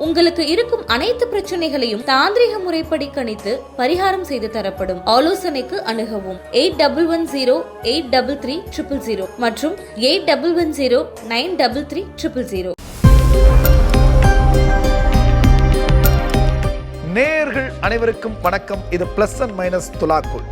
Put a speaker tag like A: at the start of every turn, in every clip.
A: உங்களுக்கு இருக்கும் அனைத்து பிரச்சனைகளையும் தாந்திரிக முறைப்படி கணித்து பரிகாரம் செய்து தரப்படும். ஆலோசனைக்கு அணுகவும் 8110833000 மற்றும் 8110933000.
B: நேயர்கள் அனைவருக்கும் வணக்கம். இது பிளஸ் அண்ட் மைனஸ் துலாக்குள்.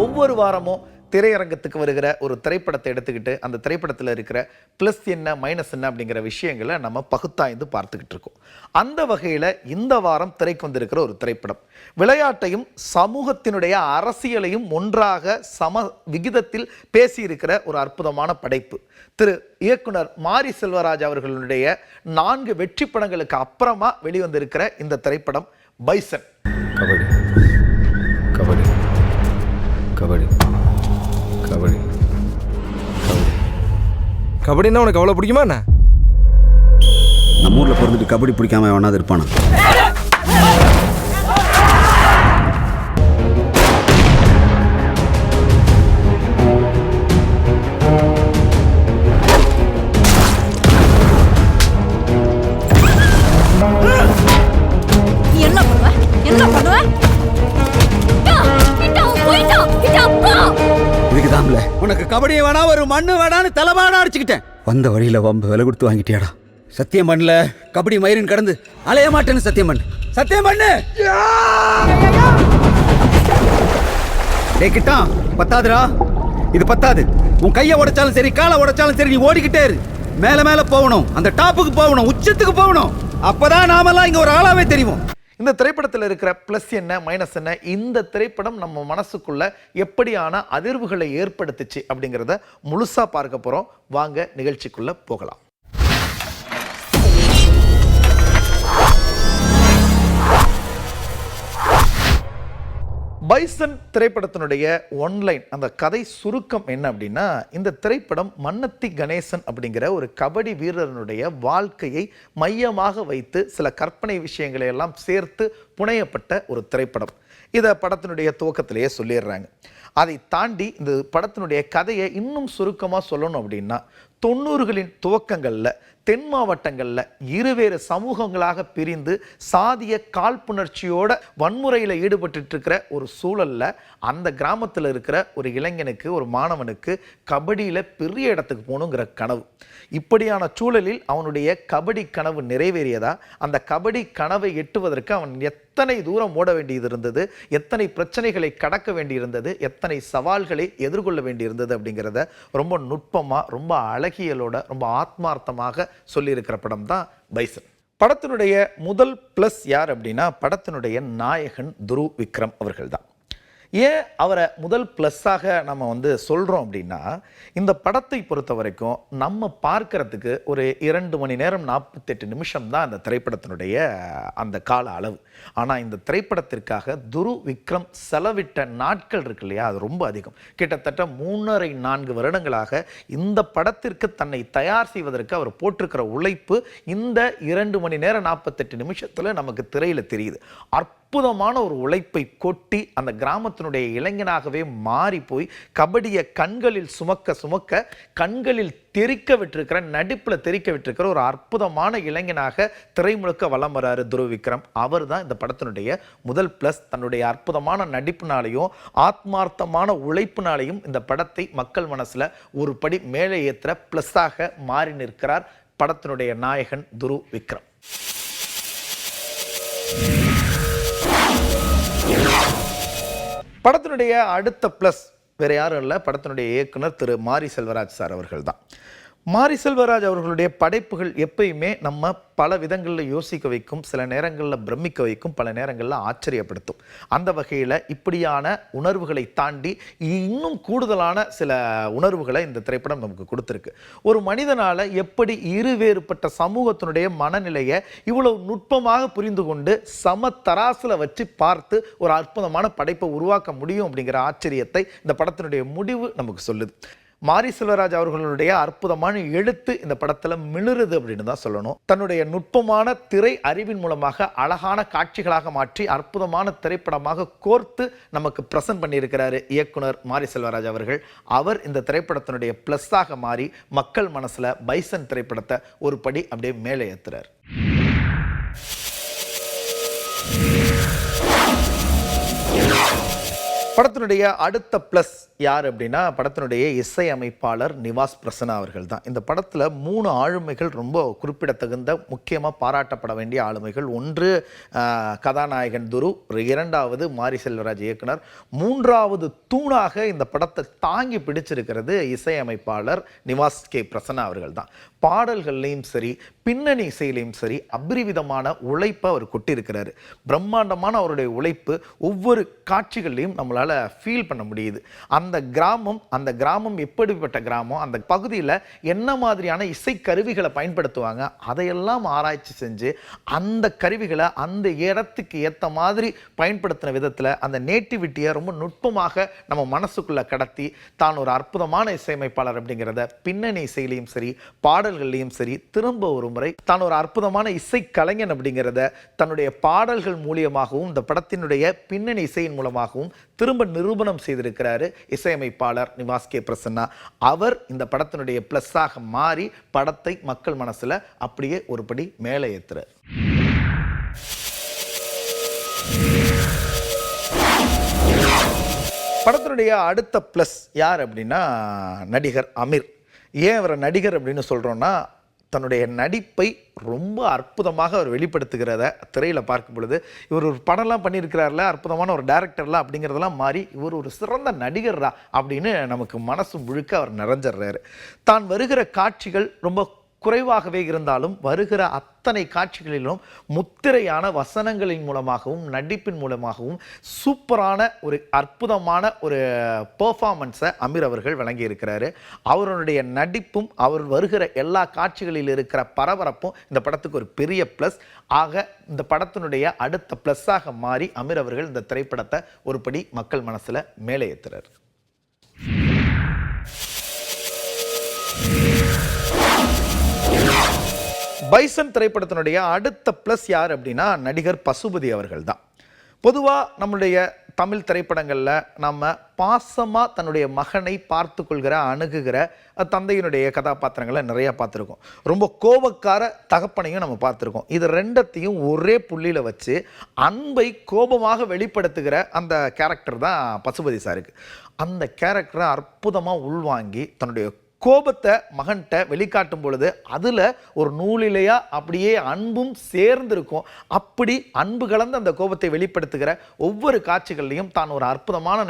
B: ஒவ்வொரு வாரமும் திரையரங்கத்துக்கு வருகிற ஒரு திரைப்படத்தை எடுத்துக்கிட்டு அந்த திரைப்படத்தில் இருக்கிற ப்ளஸ் என்ன மைனஸ் என்ன அப்படிங்கிற விஷயங்களை நம்ம பகுத்தாய்ந்து பார்த்துக்கிட்டு இருக்கோம். அந்த வகையில் இந்த வாரம் திரைக்கு வந்திருக்கிற ஒரு திரைப்படம் விளையாட்டையும் சமூகத்தினுடைய அரசியலையும் ஒன்றாக சம விகிதத்தில் பேசியிருக்கிற ஒரு அற்புதமான படைப்பு. திரு இயக்குனர் மாரி செல்வராஜ் அவர்களுடைய 4 வெற்றி படங்களுக்கு அப்புறமா வெளிவந்திருக்கிற இந்த திரைப்படம் பைசன்.
C: கபடி கபடி கபடி கபடி கபடி கபடின்னா உனக்கு அவ்வளோ பிடிக்குமா என்ன?
D: நம்ம ஊரில் பிறந்துட்டு கபடி பிடிக்காம வேணாது இருப்பானா? உனக்கு கபடியை வேணா ஒரு மண்ணு வேணான்னு தலைவானா அடிச்சுக்கிட்டேன். வந்த வழியில வம்பு விலை கொடுத்து வாங்கிட்டியாடா. சத்தியம் பண்ணல கபடி மயிரின் கடந்து அலைய மாட்டேன்னு சத்தியம் பண்ணு. சத்தியம் பண்ணு. கிட்டான் பத்தாதுரா, இது பத்தாது. உன் கையை உடைச்சாலும் சரி காலை உடைச்சாலும் சரி நீ ஓடிக்கிட்டே இரு. மேல மேல போகணும், அந்த டாப்புக்கு போகணும், உச்சத்துக்கு போகணும். அப்பதான் நாமெல்லாம் இங்க ஒரு ஆளாவே தெரியும்.
B: இந்த திரைப்படத்தில் இருக்கிற ப்ளஸ் என்ன மைனஸ் என்ன, இந்த திரைப்படம் நம்ம மனசுக்குள்ள எப்படியான அதிர்வுகளை ஏற்படுத்துச்சு அப்படிங்கிறத முழுசா பார்க்க போறோம். வாங்க நிகழ்ச்சிக்குள்ள போகலாம். பைசன் திரைப்படத்தினுடைய ஒன்லைன் அந்த கதை சுருக்கம் என்ன அப்படின்னா, இந்த திரைப்படம் மன்னத்தி கணேசன் அப்படிங்கிற ஒரு கபடி வீரனுடைய வாழ்க்கையை மையமாக வைத்து சில கற்பனை விஷயங்களை எல்லாம் சேர்த்து புனையப்பட்ட ஒரு திரைப்படம். இதை படத்தினுடைய துவக்கத்திலேயே சொல்லிடுறாங்க. அதை தாண்டி இந்த படத்தினுடைய கதையை இன்னும் சுருக்கமாக சொல்லணும் அப்படின்னா, 90களின் துவக்கங்களில் தென் மாவட்டங்களில் இருவேறு சமூகங்களாக பிரிந்து சாதிய காழ்ப்புணர்ச்சியோட வன்முறையில் ஈடுபட்டு இருக்கிற ஒரு சூழலில் அந்த கிராமத்தில் இருக்கிற ஒரு இளைஞனுக்கு, ஒரு மாணவனுக்கு கபடியில் பெரிய இடத்துக்கு போகணுங்கிற கனவு. இப்படியான சூழலில் அவனுடைய கபடி கனவு நிறைவேறியதா, அந்த கபடி கனவை எட்டுவதற்கு அவன் எத்தனை தூரம் ஓட வேண்டியது இருந்தது, எத்தனை பிரச்சனைகளை கடக்க வேண்டியிருந்தது, எத்தனை சவால்களை எதிர்கொள்ள வேண்டியிருந்தது அப்படிங்கிறத ரொம்ப நுட்பமாக, ரொம்ப அழகியலோட, ரொம்ப ஆத்மார்த்தமாக சொல்லியிருக்கிற படம் தான் பைசன். படத்தினுடைய முதல் ப்ளஸ் யார் அப்படின்னா, படத்தினுடைய நாயகன் துரு விக்ரம் அவர்கள் தான். ஏன் அவரை முதல் ப்ளஸ்ஸாக நம்ம சொல்கிறோம் அப்படின்னா, இந்த படத்தை பொறுத்த வரைக்கும் நம்ம பார்க்கறதுக்கு ஒரு 2 மணி நேரம் 48 நிமிஷம் தான் அந்த திரைப்படத்தினுடைய அந்த கால அளவு. ஆனால் இந்த திரைப்படத்திற்காக துரு விக்ரம் செலவிட்ட நாட்கள் இருக்கு இல்லையா, அது ரொம்ப அதிகம். கிட்டத்தட்ட 3.5-4 வருடங்களாக இந்த படத்திற்கு தன்னை தயார் செய்வதற்கு அவர் போட்டிருக்கிற உழைப்பு இந்த 2 மணி நேரம் 48 நிமிஷத்தில் நமக்கு திரையில் தெரியுது. அற்புதமான ஒரு உழைப்பை கொட்டி அந்த கிராமத்தினுடைய இளைஞனாகவே மாறி போய் கபடியை கண்களில் சுமக்க சுமக்க கண்களில் தெரிக்க விட்டிருக்கிற, நடிப்பில் தெரிக்க விட்டிருக்கிற ஒரு அற்புதமான இளைஞனாக திரைமுழுக்க வலம் வராரு துரு விக்ரம். அவர் தான் இந்த படத்தினுடைய முதல் ப்ளஸ். தன்னுடைய அற்புதமான நடிப்புனாலையும் ஆத்மார்த்தமான உழைப்பினாலையும் இந்த படத்தை மக்கள் மனசில் ஒரு படி மேலே ஏற்றுற ப்ளஸ்ஸாக மாறி நிற்கிறார் படத்தினுடைய நாயகன் துரு விக்ரம். படத்தினுடைய அடுத்த ப்ளஸ் வேறு யாரும் இல்லை, படத்தினுடைய இயக்குனர் திரு மாரி செல்வராஜ் சார் அவர்கள் தான். மாரி செல்வராஜ் அவர்களுடைய படைப்புகள் எப்பயுமே நம்ம பல விதங்களில் யோசிக்க வைக்கும், சில நேரங்களில் பிரமிக்க வைக்கும், பல நேரங்களில் ஆச்சரியப்படுத்தும். அந்த வகையில் இப்படியான உணர்வுகளை தாண்டி இன்னும் கூடுதலான சில உணர்வுகளை இந்த திரைப்படம் நமக்கு கொடுத்துருக்கு. ஒரு மனிதனால் எப்படி இருவேறுபட்ட சமூகத்தினுடைய மனநிலையை இவ்வளவு நுட்பமாக புரிந்து கொண்டு சம தராசில் வச்சு பார்த்து ஒரு அற்புதமான படைப்பை உருவாக்க முடியும் அப்படிங்கிற ஆச்சரியத்தை இந்த படத்தினுடைய முடிவு நமக்கு சொல்லுது. மாரி செல்வராஜ் அவர்களுடைய அற்புதமான எழுத்து இந்த படத்துல மிளிருது அப்படின்னு தான் சொல்லணும். தன்னுடைய நுட்பமான திரை அறிவின் மூலமாக அழகான காட்சிகளாக மாற்றி அற்புதமான திரைப்படமாக கோர்த்து நமக்கு பிரசன்ட் பண்ணியிருக்கிறாரு இயக்குனர் மாரி செல்வராஜ் அவர்கள். அவர் இந்த திரைப்படத்தினுடைய பிளஸ்ஸாக மாறி மக்கள் மனசுல பைசன் திரைப்படத்தை ஒரு படி அப்படியே மேலே ஏத்துறார். படத்தினுடைய அடுத்த பிளஸ் யார் அப்படின்னா படத்தினுடைய இசை அமைப்பாளர் நிவாஸ் பிரசன்னா அவர்கள் தான். இந்த படத்தில் 3 ஆளுமைகள் ரொம்ப குறிப்பிடத்தகுந்த முக்கியமாக பாராட்டப்பட வேண்டிய ஆளுமைகள். ஒன்று கதாநாயகன் துரு, 2வது மாரி செல்வராஜ் இயக்குனர், 3வது தூணாக இந்த படத்தை தாங்கி பிடிச்சிருக்கிறது இசை அமைப்பாளர் நிவாஸ் கே பிரசன்னா அவர்கள் தான். பாடல்கள்லையும் சரி பின்னணி இசையிலையும் சரி அபரிவிதமான உழைப்பை அவர் கொட்டியிருக்கிறாரு. பிரம்மாண்டமான அவருடைய உழைப்பு ஒவ்வொரு காட்சிகள்லையும் நம்மளால் ஃபீல் பண்ண முடியுது. அந்த கிராமம் எப்படிப்பட்ட கிராமம், அந்த பகுதியில் என்ன மாதிரியான இசை கருவிகளை பயன்படுத்துவாங்க, அதையெல்லாம் ஆராய்ச்சி செஞ்சு அந்த கருவிகளை அந்த இடத்துக்கு ஏற்ற மாதிரி பயன்படுத்தின விதத்தில் அந்த நேட்டிவிட்டியை ரொம்ப நுட்பமாக நம்ம மனசுக்குள்ளே கடத்தி தான் ஒரு அற்புதமான இசையமைப்பாளர் அப்படிங்கிறத பின்னணி இசையிலையும் சரி பாடல்கள்லையும் சரி திரும்ப ஒரு முறை தான் ஒரு அற்புதமான இசை கலைஞன் அப்படிங்கிறத தன்னுடைய பாடல்கள் மூலியமாகவும் இந்த படத்தினுடைய பின்னணி இசையின் மூலமாகவும் திரும்ப நிரூபணம் செய்திருக்கிறாரு இசையமைப்பாளர் நிவாஸ் கே பிரசன்னா. அவர் இந்த படத்தினுடைய பிளஸ்ஸாக மாறி படத்தை மக்கள் மனசுல அப்படியே ஒருபடி மேலே ஏத்துறார். படத்தினுடைய அடுத்த பிளஸ் யார் அப்படின்னா நடிகர் அமீர். ஏன் அவரை நடிகர் அப்படின்னு சொல்றோம்னா தன்னுடைய நடிப்பை ரொம்ப அற்புதமாக அவர் வெளிப்படுத்துகிறத திரையில் பார்க்கும் பொழுது இவர் ஒரு படம்லாம் பண்ணியிருக்கிறார்ல, அற்புதமான ஒரு டைரக்டர்லாம் அப்படிங்கிறதெல்லாம் மாறி இவர் ஒரு சிறந்த நடிகர்ரா அப்படின்னு நமக்கு மனசு முழுக்க அவர் நிறைஞ்சிடுறாரு. தான் வருகிற காட்சிகள் ரொம்ப குறைவாகவே இருந்தாலும் வருகிற அத்தனை காட்சிகளிலும் முத்திரையான வசனங்களின் மூலமாகவும் நடிப்பின் மூலமாகவும் சூப்பரான ஒரு அற்புதமான ஒரு பெர்ஃபார்மன்ஸை அமீர் அவர்கள் வழங்கியிருக்கிறாரு. அவருடைய நடிப்பும் அவர் வருகிற எல்லா காட்சிகளில் இருக்கிற பரபரப்பும் இந்த படத்துக்கு ஒரு பெரிய ப்ளஸ். ஆக இந்த படத்தினுடைய அடுத்த ப்ளஸ்ஸாக மாறி அமீர் அவர்கள் இந்த திரைப்படத்தை ஒருபடி மக்கள் மனசில் மேலே ஏற்றுறார். பைசன் திரைப்படத்தினுடைய அடுத்த பிளஸ் யார் அப்படின்னா நடிகர் பசுபதி அவர்கள் தான். பொதுவாக நம்முடைய தமிழ் திரைப்படங்களில் நம்ம பாசமாக தன்னுடைய மகனை பார்த்து கொள்கிற அணுகுகிற தந்தையினுடைய கதாபாத்திரங்களை நிறையா பார்த்துருக்கோம். ரொம்ப கோபக்கார தகப்பனையும் நம்ம பார்த்துருக்கோம். இது ரெண்டத்தையும் ஒரே புள்ளியில் வச்சு அன்பை கோபமாக வெளிப்படுத்துகிற அந்த கேரக்டர் தான் பசுபதி சாருக்கு. அந்த கேரக்டரை அற்புதமாக உள்வாங்கி தன்னுடைய கோபத்தை மகன்கிட்ட வெளிக்காட்டும் பொழுது அதில் ஒரு நூலிலையா அப்படியே அன்பும் சேர்ந்திருக்கும். அப்படி அன்பு கலந்து அந்த கோபத்தை வெளிப்படுத்துகிற ஒவ்வொரு காட்சிகள்லையும் தான் ஒரு அற்புதமான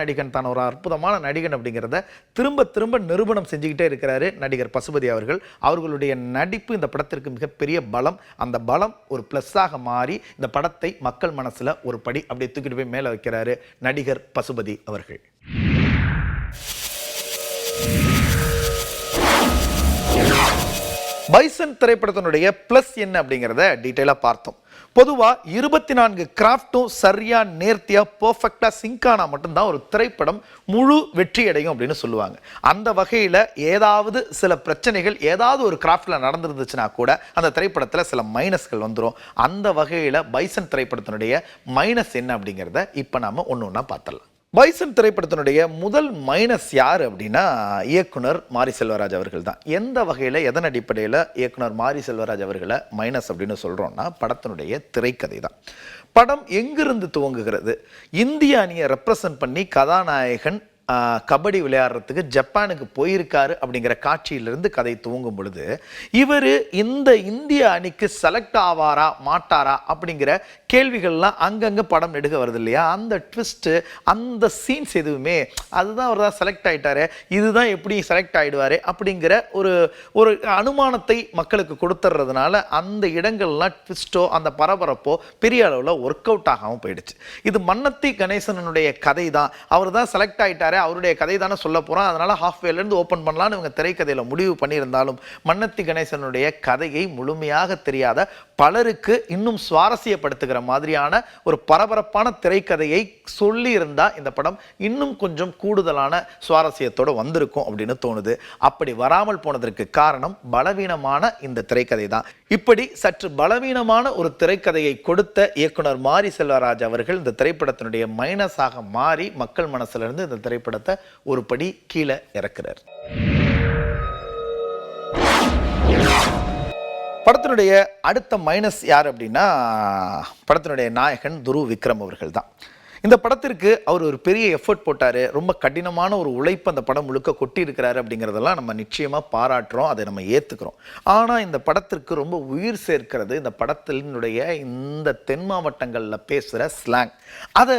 B: நடிகன் அப்படிங்கிறத திரும்ப திரும்ப நிரூபணம் செஞ்சுக்கிட்டே இருக்கிறாரு நடிகர் பசுபதி அவர்கள். அவர்களுடைய நடிப்பு இந்த படத்திற்கு மிகப்பெரிய பலம். அந்த பலம் ஒரு ப்ளஸ்ஸாக மாறி இந்த படத்தை மக்கள் மனசில் ஒரு படி அப்படியே தூக்கிட்டு போய் மேலே வைக்கிறாரு நடிகர் பசுபதி அவர்கள். பைசன் திரைப்படத்தினுடைய பிளஸ் என்ன அப்படிங்கிறத டீட்டெயிலாக பார்த்தோம். பொதுவாக 24 கிராஃப்டும் சரியாக நேர்த்தியாக பர்ஃபெக்டாக சிங்கானா மட்டும்தான் ஒரு திரைப்படம் முழு வெற்றி அடையும் அப்படின்னு சொல்லுவாங்க. அந்த வகையில் ஏதாவது சில பிரச்சனைகள் ஏதாவது ஒரு கிராஃப்டில் நடந்துருந்துச்சுன்னா கூட அந்த திரைப்படத்தில் சில மைனஸ்கள் வந்துடும். அந்த வகையில் பைசன் திரைப்படத்தினுடைய மைனஸ் என்ன அப்படிங்கிறத இப்போ நாம் ஒன்று ஒன்றா பார்த்துடலாம். பைசன் திரைப்படத்தினுடைய முதல் மைனஸ் யார் அப்படின்னா இயக்குனர் மாரி செல்வராஜ் அவர்கள் தான். எந்த வகையில் எதன் அடிப்படையில் இயக்குனர் மாரி செல்வராஜ் அவர்களை மைனஸ் அப்படின்னு சொல்கிறோன்னா படத்தினுடைய திரைக்கதை தான். படம் எங்கிருந்து துவங்குகிறது? இந்திய அணியை ரெப்ரசன்ட் பண்ணி கதாநாயகன் கபடி விளையாடுறதுக்கு ஜப்பானுக்கு போயிருக்காரு அப்படிங்கிற காட்சியிலிருந்து கதை துவங்கும் பொழுது இவர் இந்த இந்திய அணிக்கு செலக்ட் ஆவாரா மாட்டாரா அப்படிங்கிற கேள்விகள்லாம் அங்கங்கே படம் நெடுக வருது இல்லையா? அந்த ட்விஸ்ட்டு அந்த சீன்ஸ் எதுவுமே அதுதான் அவர் தான் செலக்ட் ஆகிட்டாரு, இதுதான் எப்படி செலக்ட் ஆகிடுவார் அப்படிங்கிற ஒரு அனுமானத்தை மக்களுக்கு கொடுத்துட்றதுனால அந்த இடங்கள்லாம் ட்விஸ்ட்டோ அந்த பரபரப்போ பெரிய அளவில் ஒர்க் அவுட் ஆகாமல் போயிடுச்சு. இது மன்னத்தி கணேசனுடைய கதை தான், அவர் தான் செலக்ட் ஆகிட்டார் இருக்காரு, அவருடைய கதை தானே சொல்ல போகிறோம், அதனால் ஹாஃப்வேலேருந்து ஓப்பன் பண்ணலான்னு இவங்க திரைக்கதையில் முடிவு பண்ணியிருந்தாலும் மன்னத்தி கணேசனுடைய கதையை முழுமையாக தெரியாத பலருக்கு இன்னும் சுவாரஸ்யப்படுத்துகிற மாதிரியான ஒரு பரபரப்பான திரைக்கதையை சொல்லி இருந்தா இந்த படம் இன்னும் கொஞ்சம் கூடுதலான சுவாரஸ்யத்தோடு வந்திருக்கும் அப்படின்னு தோணுது. அப்படி வராமல் போனதற்கு காரணம் பலவீனமான இந்த திரைக்கதை தான். இப்படி சற்று பலவீனமான ஒரு திரைக்கதையை கொடுத்த இயக்குனர் மாரி செல்வராஜ் அவர்கள் இந்த திரைப்படத்தினுடைய மைனஸாக மாறி மக்கள் மனசுல இருந்து இந்த திரைப்படத்தை ஒரு படி கீழே இறக்குறார். படத்தினுடைய அடுத்த மைனஸ் யார் அப்படின்னா படத்தினுடைய நாயகன் துருவ் விக்ரம் அவர்கள் தான். இந்த படத்திற்கு அவர் ஒரு பெரிய எஃபர்ட் போட்டார், ரொம்ப கடினமான ஒரு உழைப்பு அந்த படம் முழுக்க கொட்டி இருக்கிறாரு அப்படிங்கிறதெல்லாம் நம்ம நிச்சயமாக பாராட்டுறோம், அதை நம்ம ஏற்றுக்கிறோம். ஆனால் இந்த படத்திற்கு ரொம்ப உயிர் சேர்க்கிறது இந்த படத்தினுடைய இந்த தென் மாவட்டங்களில் பேசுகிற ஸ்லாங். அதை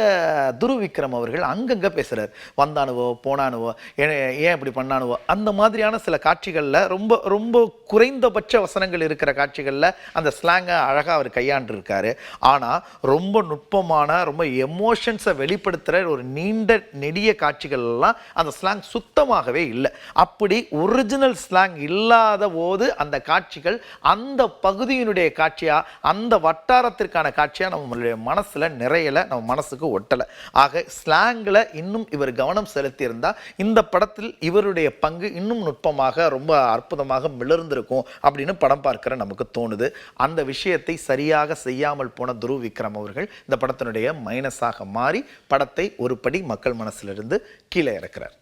B: துருவ் விக்ரம் அவர்கள் அங்கங்கே பேசுகிறார். வந்தானுவோ போனானுவோ ஏன் இப்படி பண்ணானுவோ அந்த மாதிரியான சில காட்சிகளில் ரொம்ப ரொம்ப குறைந்தபட்ச வசனங்கள் இருக்கிற காட்சிகளில் அந்த ஸ்லாங்கை அழகாக அவர் கையாண்டிருக்காரு. ஆனால் ரொம்ப நுட்பமான ரொம்ப எமோஷன் வெளிப்படுத்துற ஒரு நீண்ட நெடிய காட்சிகள் எல்லாம் அந்த ஸ்லாங் சுத்தமாகவே இல்லை. அப்படி ஒரிஜினல் ஸ்லாங் இல்லாத போது அந்த காட்சிகள் அந்த பகுதியினுடைய காட்சியா அந்த வட்டாரத்திற்கான காட்சியா நம்மளுடைய மனசுல நிறையல, நம்ம மனசுக்கு ஒட்டலை. ஆக ஸ்லாங்ல இன்னும் இவர் கவனம் செலுத்தி இருந்தா இந்த படத்தில் இவருடைய பங்கு இன்னும் நுட்பமாக ரொம்ப அற்புதமாக மிளர்ந்திருக்கும் அப்படின்னு படம் பார்க்கிற நமக்கு தோணுது. அந்த விஷயத்தை சரியாக செய்யாமல் போன துருவ் விக்ரம் அவர்கள் இந்த படத்தினுடைய மைனஸாக மாறி படத்தை ஒரு படி மக்கள் மனசிலிருந்து கீழே இறக்கிறார்.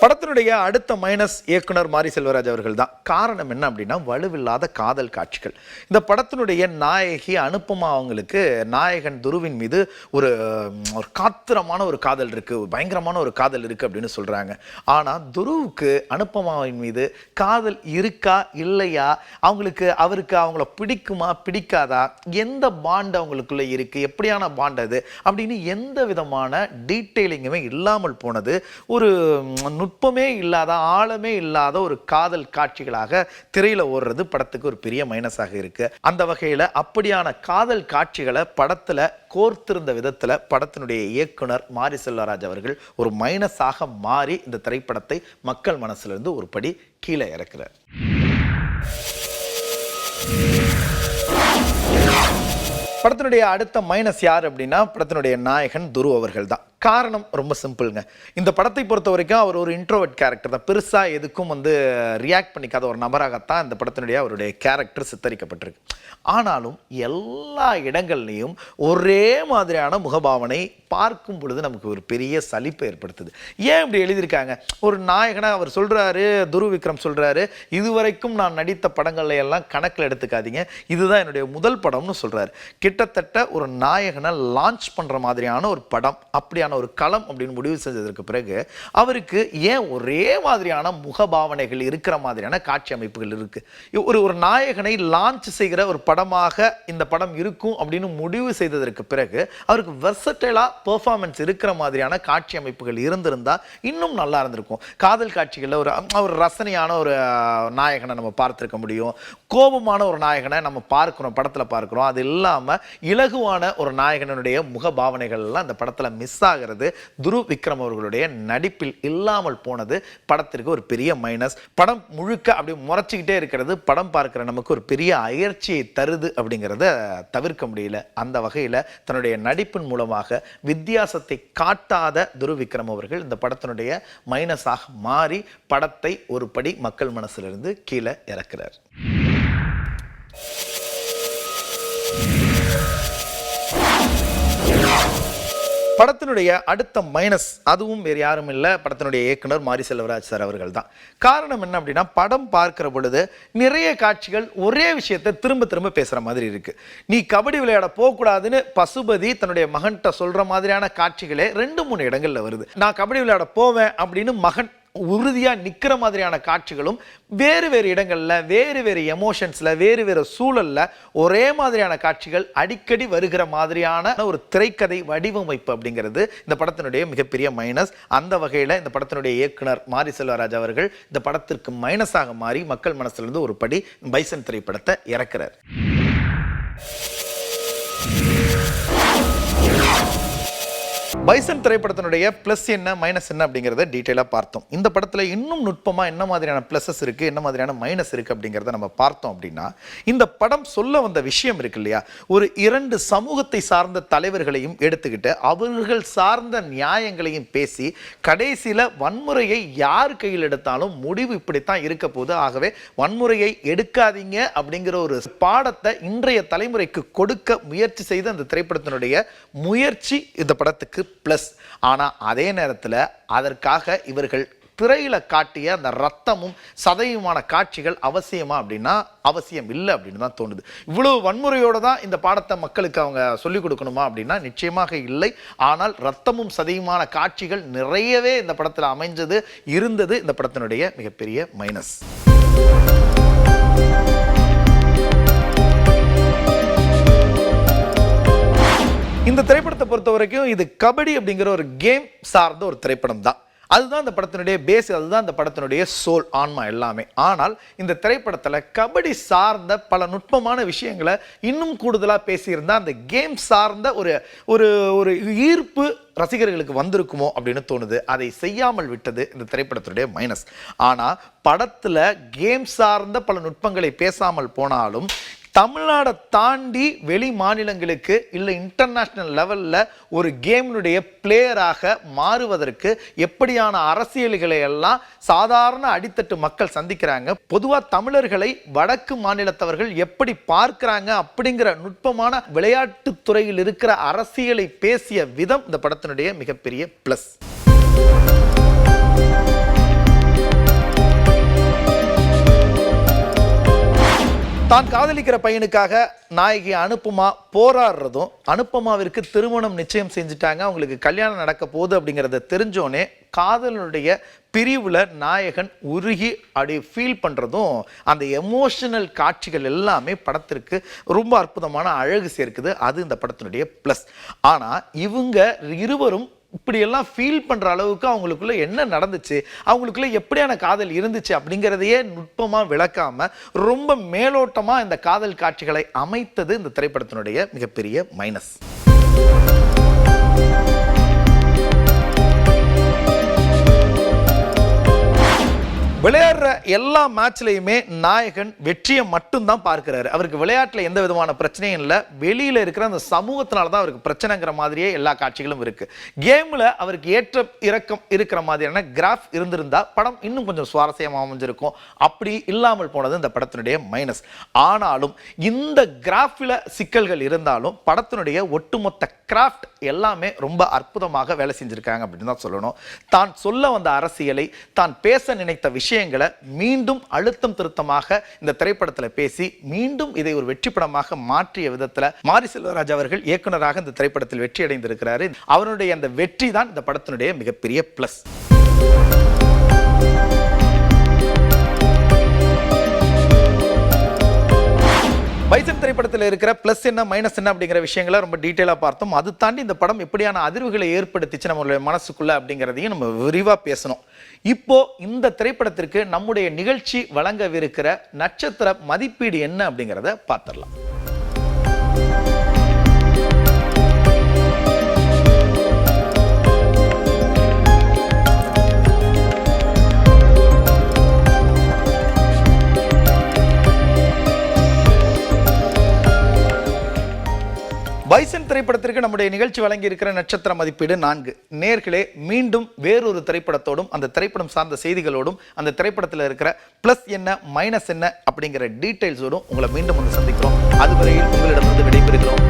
B: படத்தினுடைய அடுத்த மைனஸ் இயக்குனர் மாரி செல்வராஜ் அவர்கள் தான். காரணம் என்ன அப்படின்னா வலுவில்லாத காதல் காட்சிகள். இந்த படத்தினுடைய நாயகி அனுப்பமா அவங்களுக்கு நாயகன் துருவின் மீது ஒரு காத்திரமான ஒரு காதல் இருக்கு, பயங்கரமான ஒரு காதல் இருக்கு அப்படின்னு சொல்றாங்க. ஆனா துருவுக்கு அனுப்பமாவின் மீது காதல் இருக்கா இல்லையா, அவருக்கு அவங்கள பிடிக்குமா பிடிக்காதா, எந்த பாண்ட் அவங்களுக்குள்ள இருக்கு, எப்படியான பாண்ட் அது அப்படின்னு எந்த விதமான டீட்டெயிலிங்குமே இல்லாமல் போனது ஒரு நுட்பமே இல்லாத ஆழமே இல்லாத ஒரு காதல் காட்சிகளாக திரையில ஓடுறது படத்துக்கு ஒரு பெரிய மைனஸாக இருக்கு. அந்த வகையில அப்படியான காதல் காட்சிகளை படத்துல கோர்த்திருந்த விதத்துல படத்தினுடைய இயக்குனர் மாரி செல்வராஜ் அவர்கள் ஒரு மைனஸாக மாறி இந்த திரைப்படத்தை மக்கள் மனசிலிருந்து ஒரு படி கீழே இறக்கிறார். படத்தினுடைய அடுத்த மைனஸ் யார் அப்படின்னா படத்தினுடைய நாயகன் துருவ் அவர்கள் தான். காரணம் ரொம்ப சிம்பிள்ங்க. இந்த படத்தை பொறுத்த வரைக்கும் அவர் ஒரு இன்ட்ரோவர்ட் கேரக்டர் தான். பெருசாக எதுக்கும் ரியாக்ட் பண்ணிக்காத ஒரு நபராகத்தான் இந்த படத்தினுடைய அவருடைய கேரக்டர் சித்தரிக்கப்பட்டிருக்கு. ஆனாலும் எல்லா இடங்கள்லையும் ஒரே மாதிரியான முகபாவனை பார்க்கும் பொழுது நமக்கு ஒரு பெரிய சலிப்பை ஏற்படுத்துது. ஏன் இப்படி எழுதியிருக்காங்க? ஒரு நாயகனை அவர் சொல்கிறாரு, துருவ் விக்ரம் சொல்கிறாரு, இதுவரைக்கும் நான் நடித்த படங்கள்ல எல்லாம் கணக்கில் எடுத்துக்காதீங்க, இதுதான் என்னுடைய முதல் படம்னு சொல்கிறாரு. கிட்டத்தட்ட ஒரு நாயகனை லான்ச் பண்ணுற மாதிரியான ஒரு படம், அப்படியான ஒரு களம் அப்படின்னு முடிவு செஞ்சதற்கு பிறகு அவருக்கு ஏன் ஒரே மாதிரியான முகபாவனைகள் இருக்கிற மாதிரியான காட்சி அமைப்புகள் இருக்கு? ஒரு நாயகனை லான்ச் செய்கிற ஒரு படமாக இந்த படம் இருக்கும் அப்படின்னு முடிவு செய்ததற்கு பிறகு அவருக்கு வெர்சடைலா பெர்ஃபார்மன்ஸ் இருக்கிற மாதிரியான காட்சி அமைப்புகள் இருந்திருந்தா இன்னும் நல்லா இருந்திருக்கும். காதல் காட்சிகளில் ஒரு ரசனையான ஒரு நாயகனை நம்ம பார்த்திருக்க முடியும், கோபமான ஒரு நாயகனை நம்ம பார்க்கிறோம், படத்தில் பார்க்கிறோம். அது இல்லாமல் இலகுவான ஒரு நாயகனுடைய முகபாவனைகள் எல்லாம் இந்த படத்தில் மிஸ் ஆகிறது. துருவ் விக்ரம் அவர்களுடைய நடிப்பில் இல்லாமல் போனது படத்திற்கு ஒரு பெரிய மைனஸ். படம் முழுக்க அப்படி முறைச்சிக்கிட்டே இருக்கிறது படம் பார்க்கிற நமக்கு ஒரு பெரிய அயற்சியை தருது அப்படிங்கிறத தவிர்க்க முடியல. அந்த வகையில் தன்னுடைய நடிப்பின் மூலமாக வித்தியாசத்தை காட்டாத துருவ் விக்ரம் அவர்கள் இந்த படத்தினுடைய மைனஸாக மாறி படத்தை ஒரு படி மக்கள் மனசிலிருந்து கீழே இறக்கிறார். படத்தினுடைய அடுத்த மைனஸ் அதுவும் வேறு யாரும் இல்லை, படத்தினுடைய இயக்குனர் மாரி செல்வராஜ் சார் அவர்கள் தான். காரணம் என்ன அப்படின்னா படம் பார்க்கிற பொழுது நிறைய காட்சிகள் ஒரே விஷயத்தை திரும்ப திரும்ப பேசுகிற மாதிரி இருக்கு. நீ கபடி விளையாட போகக்கூடாதுன்னு பசுபதி தன்னுடைய மகன்கிட்ட சொல்கிற மாதிரியான காட்சிகளே 2-3 இடங்களில் வருது. நான் கபடி விளையாட போவேன் அப்படின்னு மகன் உறுதியாக நிற்கிற மாதிரியான காட்சிகளும் வேறு வேறு இடங்களில் வேறு வேறு எமோஷன்ஸில் வேறு வேறு சூழலில் ஒரே மாதிரியான காட்சிகள் அடிக்கடி வருகிற மாதிரியான ஒரு திரைக்கதை வடிவமைப்பு அப்படிங்கிறது இந்த படத்தினுடைய மிகப்பெரிய மைனஸ். அந்த வகையில் இந்த படத்தினுடைய இயக்குனர் மாரி செல்வராஜ் அவர்கள் இந்த படத்திற்கு மைனஸாக மாறி மக்கள் மனசிலிருந்து ஒரு படி பைசன் திரைப்படத்தை இறக்கிறார். பைசன் திரைப்படத்தினுடைய ப்ளஸ் என்ன மைனஸ் என்ன அப்படிங்கிறத டீட்டெயிலாக பார்த்தோம். இந்த படத்தில் இன்னும் நுட்பமாக என்ன மாதிரியான ப்ளஸஸ் இருக்குது, என்ன மாதிரியான மைனஸ் இருக்குது அப்படிங்கிறத நம்ம பார்த்தோம். அப்படின்னா இந்த படம் சொல்ல வந்த விஷயம் இருக்கு இல்லையா, ஒரு 2 சமூகத்தை சார்ந்த தலைவர்களையும் எடுத்துக்கிட்டு அவர்கள் சார்ந்த நியாயங்களையும் பேசி கடைசியில் வன்முறையை யார் கையில் எடுத்தாலும் முடிவு இப்படித்தான் இருக்க போகுது, ஆகவே வன்முறையை எடுக்காதீங்க அப்படிங்கிற ஒரு பாடத்தை இன்றைய தலைமுறைக்கு கொடுக்க முயற்சி செய்த அந்த திரைப்படத்தினுடைய முயற்சி இந்த படத்துக்கு பிளஸ். ஆனா அதே நேரத்தில் அதற்காக இவர்கள் திரையில காட்டிய அந்த ரத்தமும் சதையுமான காட்சிகள் அவசியமா அப்படின்னா அவசியம் இல்லை அப்படின்னு தான் தோணுது. இவ்வளவு வன்முறையோட தான் இந்த பாடத்தை மக்களுக்கு அவங்க சொல்லிக் கொடுக்கணுமா அப்படின்னா நிச்சயமாக இல்லை. ஆனால் ரத்தமும் சதையுமான காட்சிகள் நிறையவே இந்த படத்தில் அமைஞ்சது இருந்தது இந்த படத்தினுடைய மிகப்பெரிய மைனஸ். இந்த திரைப்படத்தை பொறுத்த வரைக்கும் இது கபடி அப்படிங்கிற ஒரு கேம் சார்ந்த ஒரு திரைப்படம் தான். அதுதான் இந்த படத்தினுடைய பேஸ், அதுதான் இந்த படத்தினுடைய சோல், ஆன்மா எல்லாமே. ஆனால் இந்த திரைப்படத்தில் கபடி சார்ந்த பல நுட்பமான விஷயங்களை இன்னும் கூடுதலாக பேசியிருந்தால் அந்த கேம் சார்ந்த ஒரு ஒரு ஒரு ஈர்ப்பு ரசிகர்களுக்கு வந்திருக்குமோ அப்படின்னு தோணுது. அதை செய்யாமல் விட்டது இந்த திரைப்படத்தினுடைய மைனஸ். ஆனால் படத்தில் கேம் சார்ந்த பல நுட்பங்களை பேசாமல் போனாலும் தமிழ்நாடை தாண்டி வெளி மாநிலங்களுக்கு இல்லை இன்டர்நேஷ்னல் லெவலில் ஒரு கேமினுடைய பிளேயராக மாறுவதற்கு எப்படியான அரசியல்களை எல்லாம் சாதாரண அடித்தட்டு மக்கள் சந்திக்கிறாங்க, பொதுவாக தமிழர்களை வடக்கு மாநிலத்தவர்கள் எப்படி பார்க்கிறாங்க அப்படிங்கிற நுட்பமான விளையாட்டுத் துறையில் இருக்கிற அரசியலை பேசிய விதம் இந்த படத்தினுடைய மிகப்பெரிய பிளஸ். தான் காதலிக்கிற பையனுக்காக நாயகி அனுப்புமா போராடுறதும், அனுப்பமாவிற்கு திருமணம் நிச்சயம் செஞ்சுட்டாங்க, அவங்களுக்கு கல்யாணம் நடக்க போகுது அப்படிங்கிறத தெரிஞ்சோனே காதலனுடைய பிரிவில் நாயகன் உருகி அப்படி ஃபீல் பண்ணுறதும், அந்த எமோஷனல் காட்சிகள் எல்லாமே படத்திற்கு ரொம்ப அற்புதமான அழகு சேர்க்குது. அது இந்த படத்தினுடைய ப்ளஸ். ஆனால் இவங்க இருவரும் இப்படியெல்லாம் ஃபீல் பண்ணுற அளவுக்கு அவங்களுக்குள்ள என்ன நடந்துச்சு, அவங்களுக்குள்ள எப்படியான காதல் இருந்துச்சு அப்படிங்கிறதையே நுட்பமாக விளக்காமல் ரொம்ப மேலோட்டமாக இந்த காதல் காட்சிகளை அமைத்தது இந்த திரைப்படத்தினுடைய மிகப்பெரிய மைனஸ். விளையாடுற எல்லா மேட்ச்லையுமே நாயகன் வெற்றியை மட்டும்தான் பார்க்கிறாரு. அவருக்கு விளையாட்டில் எந்த விதமான பிரச்சனையும் இல்லை, வெளியில் இருக்கிற அந்த சமூகத்தினால தான் அவருக்கு பிரச்சனைங்கிற மாதிரியே எல்லா காட்சிகளும் இருக்கு. கேமில் அவருக்கு ஏற்ற இறக்கம் இருக்கிற மாதிரியான கிராஃப் இருந்திருந்தா படம் இன்னும் கொஞ்சம் சுவாரஸ்யமாக அமைஞ்சிருக்கும். அப்படி இல்லாமல் போனது இந்த படத்தினுடைய மைனஸ். ஆனாலும் இந்த கிராஃபில் சிக்கல்கள் இருந்தாலும் படத்தினுடைய ஒட்டுமொத்த கிராஃப்ட் எல்லாமே ரொம்ப அற்புதமாக வேலை செஞ்சிருக்காங்க அப்படின்னு தான் சொல்லணும். தான் சொல்ல வந்த அரசியலை, தான் பேச நினைத்த விஷயங்களை மீண்டும் அழுத்தம் திருத்தமாக இந்த திரைப்படத்தில் பேசி மீண்டும் இதை ஒரு வெற்றி படமாக மாற்றிய விதத்தில் மாரி செல்வராஜ் அவர்கள் இயக்குனராக இந்த திரைப்படத்தில் வெற்றி அடைந்திருக்கிறாரு. அவருடைய அந்த வெற்றி தான் இந்த படத்தினுடைய மிகப்பெரிய பிளஸ். பைசன் திரைப்படத்தில் இருக்கிற பிளஸ் என்ன மைனஸ் என்ன அப்படிங்கிற விஷயங்களை ரொம்ப டீட்டெயிலாக பார்த்தோம். அது தாண்டி இந்த படம் எப்படியான அதிர்வுகளை ஏற்படுத்திச்சு நம்மளுடைய மனசுக்குள்ள அப்படிங்கிறதையும் நம்ம விரிவாக பேசணும். இப்போ இந்த திரைப்படத்திற்கு நம்முடைய நிகழ்ச்சி வழங்கவிருக்கிற நட்சத்திர மதிப்பீடு என்ன அப்படிங்கிறத பார்த்துடலாம். பைசன் திரைப்படத்திற்கு நம்முடைய நிகழ்ச்சி வழங்கி இருக்கிற நட்சத்திர மதிப்பீடு 4. நேர்களே, மீண்டும் வேறொரு திரைப்படத்தோடும் அந்த திரைப்படம் சார்ந்த செய்திகளோடும் அந்த திரைப்படத்தில் இருக்கிற பிளஸ் என்ன மைனஸ் என்ன அப்படிங்கிற டீடைல்ஸோடும் உங்களை மீண்டும் வந்து சந்திக்கிறோம். அதுவரையில் உங்களிடமிருந்து விடைபெறுகிறோம்.